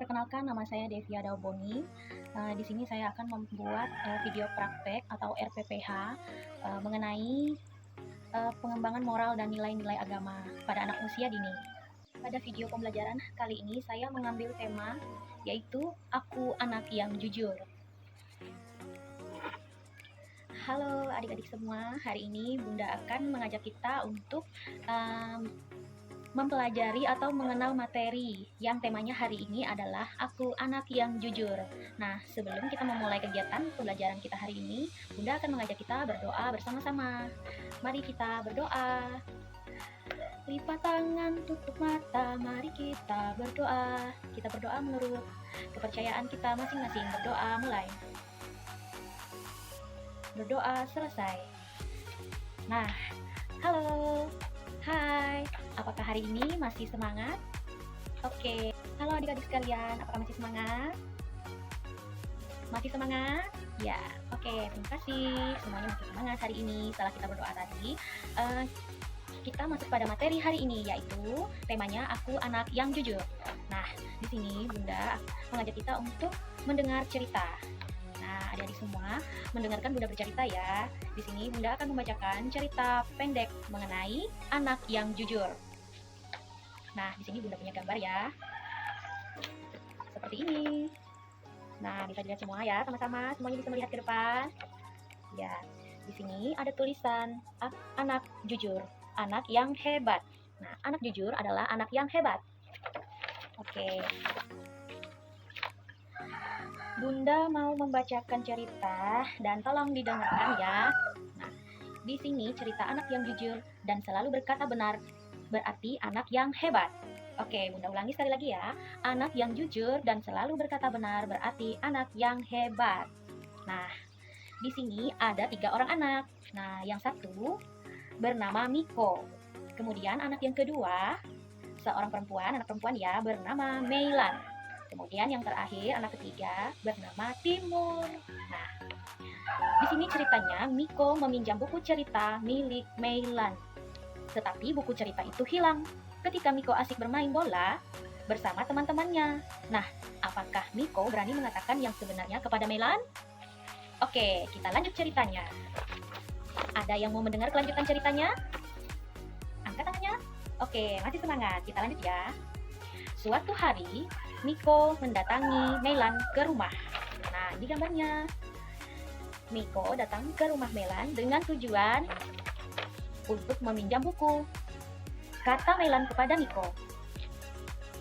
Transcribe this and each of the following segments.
Perkenalkan, nama saya Devia Dauboni. Di sini saya akan membuat video praktek atau RPPH mengenai pengembangan moral dan nilai-nilai agama pada anak usia dini. Pada video pembelajaran kali ini saya mengambil tema yaitu Aku Anak Yang Jujur. Halo adik-adik semua, hari ini Bunda akan mengajak kita untuk mempelajari atau mengenal materi yang temanya hari ini adalah Aku Anak Yang Jujur. Nah, sebelum kita memulai kegiatan pembelajaran kita hari ini, Bunda akan mengajak kita berdoa bersama-sama. Mari kita berdoa. Lipat tangan, tutup mata, mari kita berdoa. Kita berdoa menurut kepercayaan kita masing-masing. Berdoa mulai. Berdoa selesai. Nah, halo. Hai, apakah hari ini masih semangat? Oke, halo adik-adik sekalian, apakah masih semangat? Masih semangat? Ya, oke, terima kasih. Semuanya masih semangat hari ini setelah kita berdoa tadi. Kita masuk pada materi hari ini, yaitu temanya Aku Anak Yang Jujur. Nah, di sini Bunda mengajak kita untuk mendengar cerita. Nah, adik-adik semua mendengarkan Bunda bercerita ya. Di sini Bunda akan membacakan cerita pendek mengenai anak yang jujur. Nah, di sini Bunda punya gambar ya. Seperti ini. Nah, bisa dilihat semua ya, sama-sama. Semuanya bisa melihat ke depan. Ya, di sini ada tulisan anak jujur, anak yang hebat. Nah, anak jujur adalah anak yang hebat. Oke. Bunda mau membacakan cerita dan tolong didengarkan ya. Nah, di sini cerita anak yang jujur dan selalu berkata benar berarti anak yang hebat. Oke, Bunda ulangi sekali lagi ya. Anak yang jujur dan selalu berkata benar berarti anak yang hebat. Nah, di sini ada 3 orang anak. Nah, yang satu bernama Miko. Kemudian anak yang kedua seorang perempuan, anak perempuan ya, bernama Meilan. Kemudian yang terakhir, anak ketiga, bernama Timur. Nah, di sini ceritanya Miko meminjam buku cerita milik Meilan. Tetapi buku cerita itu hilang ketika Miko asik bermain bola bersama teman-temannya. Nah, apakah Miko berani mengatakan yang sebenarnya kepada Meilan? Oke, kita lanjut ceritanya. Ada yang mau mendengar kelanjutan ceritanya? Angkat tangannya. Oke, masih semangat. Kita lanjut ya. Suatu hari, Miko mendatangi Meilan ke rumah. Nah, di gambarnya, Miko datang ke rumah Meilan dengan tujuan untuk meminjam buku. Kata Meilan kepada Miko,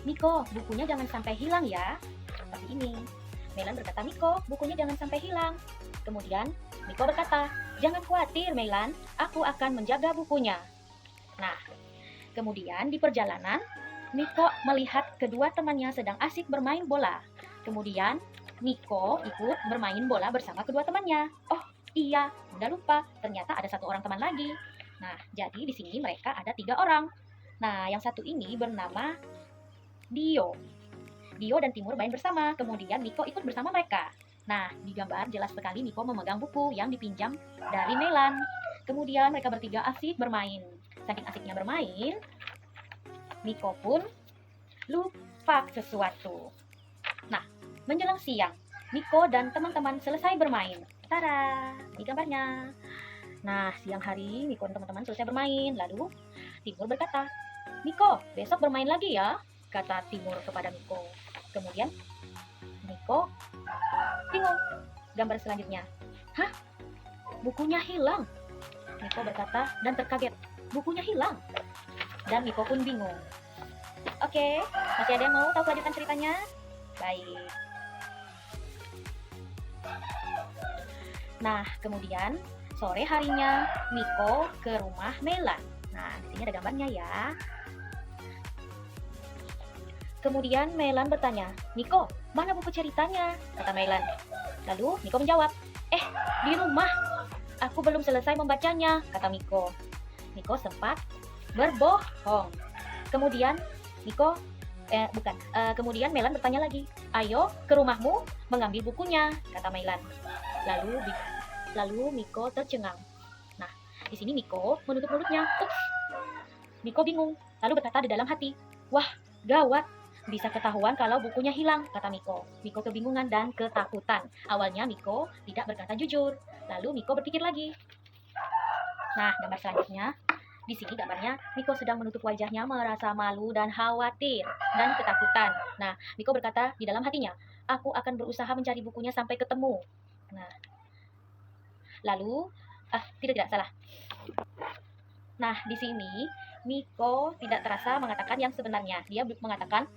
"Miko, bukunya jangan sampai hilang ya." Seperti ini. Meilan berkata, "Miko, bukunya jangan sampai hilang." Kemudian, Miko berkata, "Jangan khawatir, Meilan, aku akan menjaga bukunya." Nah, kemudian di perjalanan, Miko melihat kedua temannya sedang asik bermain bola. Kemudian, Miko ikut bermain bola bersama kedua temannya. Oh iya, udah lupa, ternyata ada 1 orang teman lagi. Nah, jadi di sini mereka ada 3 orang. Nah, yang satu ini bernama Dio. Dio dan Timur main bersama, kemudian Miko ikut bersama mereka. Nah, di gambar jelas sekali Miko memegang buku yang dipinjam dari Meilan. Kemudian mereka bertiga asik bermain. Saking asiknya bermain, Miko pun lupa sesuatu. Nah, menjelang siang, Miko dan teman-teman selesai bermain. Tada, di gambarnya. Nah, siang hari Miko dan teman-teman selesai bermain. Lalu Timur berkata, "Miko, besok bermain lagi ya," kata Timur kepada Miko. Kemudian Miko bingung. Gambar selanjutnya. "Hah? Bukunya hilang?" Miko berkata dan terkaget. "Bukunya hilang?" Dan Miko pun bingung. Oke, masih ada yang mau tahu kelanjutan ceritanya? Baik. Nah, kemudian sore harinya Miko ke rumah Meilan. Nah, di sini ada gambarnya ya. Kemudian Meilan bertanya, "Miko, mana buku ceritanya?" kata Meilan. Lalu Miko menjawab, di rumah. Aku belum selesai membacanya," kata Miko. Miko sempat berbohong. Kemudian kemudian Meilan bertanya lagi, "Ayo ke rumahmu mengambil bukunya," kata Meilan. Lalu Miko tercengang. Nah, di sini Miko menutup mulutnya. Ups. Miko bingung, lalu berkata di dalam hati, "Wah, gawat. Bisa ketahuan kalau bukunya hilang, kata Miko. Miko kebingungan dan ketakutan. Awalnya Miko tidak berkata jujur. Lalu Miko berpikir lagi. Nah, gambar selanjutnya. Di sini gambarnya Miko sedang menutup wajahnya merasa malu dan khawatir dan ketakutan. Nah, Miko berkata di dalam hatinya, aku akan berusaha mencari bukunya sampai ketemu. Nah, lalu, tidak salah. Nah, di sini Miko tidak terasa mengatakan yang sebenarnya. Dia mengatakan,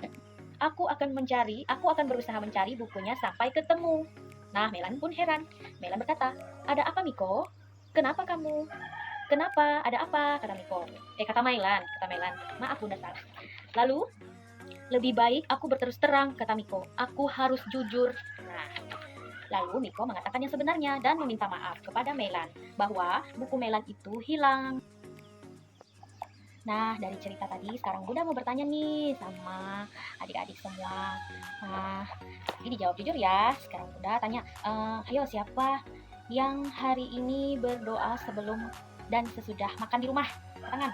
aku akan berusaha mencari bukunya sampai ketemu. Nah, Melan pun heran. Melan berkata, ada apa Miko? Kenapa kamu? Kenapa? Ada apa? Kata Miko. Kata Melan. Maaf bunda salah. Lalu, lebih baik aku berterus terang, kata Miko. Aku harus jujur. Nah, lalu Miko mengatakan yang sebenarnya dan meminta maaf kepada Melan bahwa buku Melan itu hilang. Nah, dari cerita tadi, sekarang Bunda mau bertanya nih sama adik-adik semua. Nah, ini dijawab jujur ya. Sekarang Bunda tanya, ayo siapa yang hari ini berdoa sebelum dan sesudah makan di rumah? Tangan.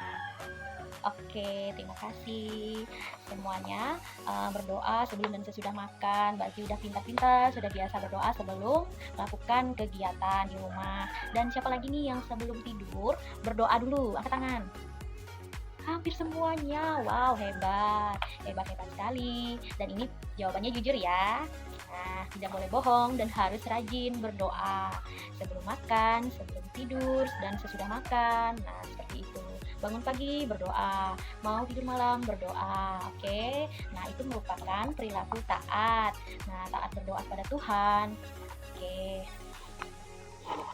Oke, terima kasih semuanya. Berdoa sebelum dan sesudah makan. Berarti udah pintar-pintar, sudah biasa berdoa sebelum melakukan kegiatan di rumah. Dan siapa lagi nih yang sebelum tidur berdoa dulu? Angkat tangan. Hampir semuanya. Wow, hebat sekali. Dan ini jawabannya jujur ya. Nah, tidak boleh bohong dan harus rajin berdoa sebelum makan, sebelum tidur, dan sesudah makan. Nah, seperti itu. Bangun pagi berdoa, mau tidur malam berdoa. Oke. Nah, itu merupakan perilaku taat. Nah, taat berdoa kepada Tuhan. Oke.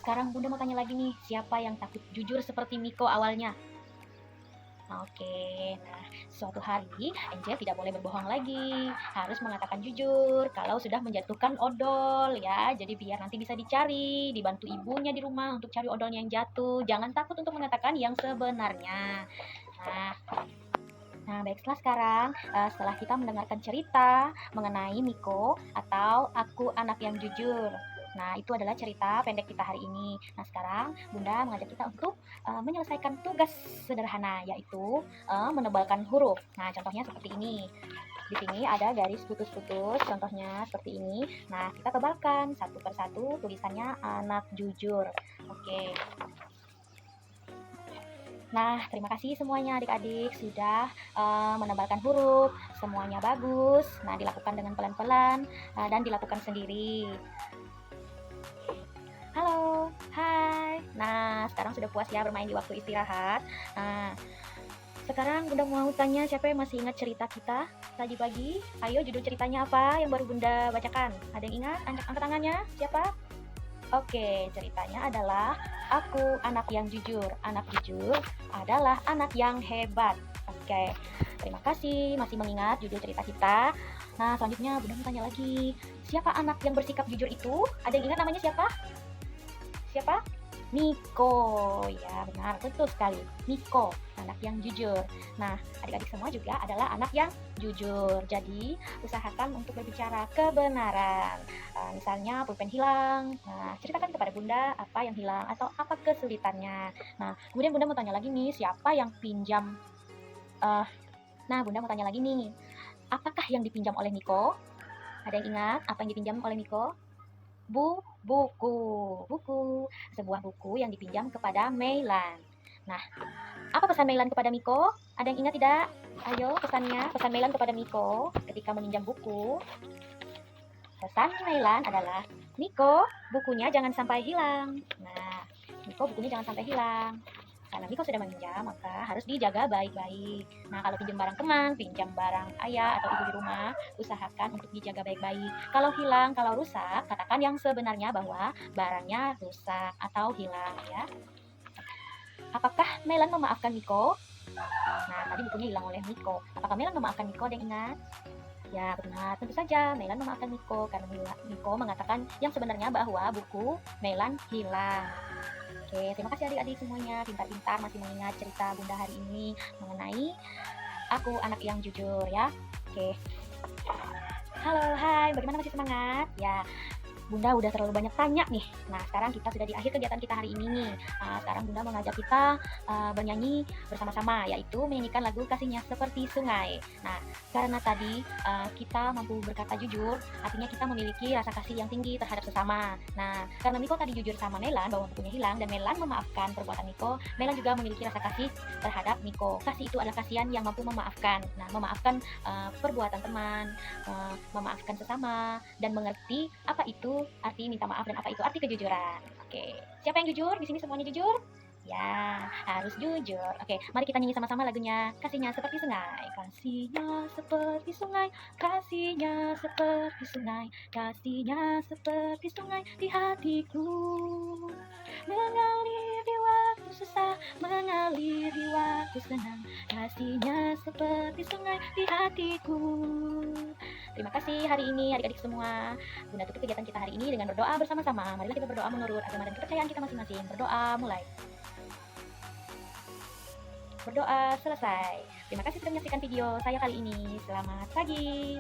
Sekarang Bunda mau tanya lagi nih, siapa yang takut jujur seperti Miko awalnya? Oke, nah suatu hari Angel tidak boleh berbohong lagi, harus mengatakan jujur kalau sudah menjatuhkan odol ya. Jadi biar nanti bisa dicari, dibantu ibunya di rumah untuk cari odolnya yang jatuh. Jangan takut untuk mengatakan yang sebenarnya. Nah, baiklah sekarang setelah kita mendengarkan cerita mengenai Miko atau Aku Anak yang Jujur. Nah, itu adalah cerita pendek kita hari ini. Nah, sekarang Bunda mengajak kita untuk menyelesaikan tugas sederhana, yaitu menebalkan huruf. Nah, contohnya seperti ini. Di sini ada garis putus-putus, contohnya seperti ini. Nah, kita tebalkan satu persatu tulisannya Anak Jujur. Oke. Nah, terima kasih semuanya adik-adik sudah menebalkan huruf. Semuanya bagus. Nah, dilakukan dengan pelan-pelan dan dilakukan sendiri. Halo, hai. Nah, sekarang sudah puas ya bermain di waktu istirahat. Nah, sekarang Bunda mau tanya siapa yang masih ingat cerita kita tadi pagi? Ayo, judul ceritanya apa yang baru Bunda bacakan? Ada yang ingat? Angkat tangannya. Siapa? Oke, ceritanya adalah Aku Anak yang Jujur. Anak jujur adalah anak yang hebat. Oke, terima kasih masih mengingat judul cerita kita. Nah, selanjutnya Bunda mau tanya lagi. Siapa anak yang bersikap jujur itu? Ada yang ingat namanya siapa? Siapa? Miko. Ya, benar, betul sekali. Miko, anak yang jujur. Nah, adik-adik semua juga adalah anak yang jujur. Jadi, usahakan untuk berbicara kebenaran. Misalnya, pulpen hilang. Nah, ceritakan kepada Bunda apa yang hilang atau apa kesulitannya. Nah, kemudian Bunda mau tanya lagi nih, siapa yang pinjam? Bunda mau tanya lagi nih, apakah yang dipinjam oleh Miko? Ada yang ingat apa yang dipinjam oleh Miko? Buku, sebuah buku yang dipinjam kepada Melan. Nah, apa pesan Melan kepada Miko? Ada yang ingat tidak? Ayo, pesan Melan kepada Miko ketika meminjam buku. Pesan Melan adalah, Miko, bukunya jangan sampai hilang. Nah, Miko, bukunya jangan sampai hilang. Karena Miko sudah meminjam, maka harus dijaga baik-baik. Nah, kalau pinjam barang teman, pinjam barang ayah atau ibu di rumah, usahakan untuk dijaga baik-baik. Kalau hilang, kalau rusak, katakan yang sebenarnya bahwa barangnya rusak atau hilang ya. Apakah Melan memaafkan Miko? Nah, tadi bukunya hilang oleh Miko. Apakah Melan memaafkan Miko? Ada yang ingat? Ya, benar. Tentu saja Melan memaafkan Miko karena Miko mengatakan yang sebenarnya bahwa buku Melan hilang. Oke, terima kasih adik-adik semuanya, pintar-pintar masih mengingat cerita Bunda hari ini mengenai Aku Anak yang Jujur ya. Oke. Halo, hai, bagaimana masih semangat? Ya, Bunda udah terlalu banyak tanya nih. Nah, sekarang kita sudah di akhir kegiatan kita hari ini nih. Sekarang Bunda mengajak kita bernyanyi bersama-sama, yaitu menyanyikan lagu Kasihnya Seperti Sungai. Nah, karena tadi kita mampu berkata jujur, artinya kita memiliki rasa kasih yang tinggi terhadap sesama. Nah, karena Miko tadi jujur sama Melan bahwa bukunya hilang dan Melan memaafkan perbuatan Miko, Melan juga memiliki rasa kasih terhadap Miko. Kasih itu adalah kasihan yang mampu memaafkan. Nah, memaafkan perbuatan teman, memaafkan sesama, dan mengerti apa itu arti minta maaf dan apa itu arti kejujuran. Oke, siapa yang jujur? Di sini semuanya jujur? Ya, harus jujur. Oke, mari kita nyanyi sama-sama lagunya. Kasihnya seperti sungai, kasihnya seperti sungai, kasihnya seperti sungai, kasihnya seperti sungai di hatiku. Mengalir di waktu susah, mengalir di waktu senang, kasihnya seperti sungai di hatiku. Terima kasih hari ini adik-adik semua. Bunda tutup kegiatan kita hari ini dengan berdoa bersama-sama. Marilah kita berdoa menurut agama dan kepercayaan kita masing-masing. Berdoa mulai. Berdoa selesai. Terima kasih sudah menyaksikan video saya kali ini. Selamat pagi.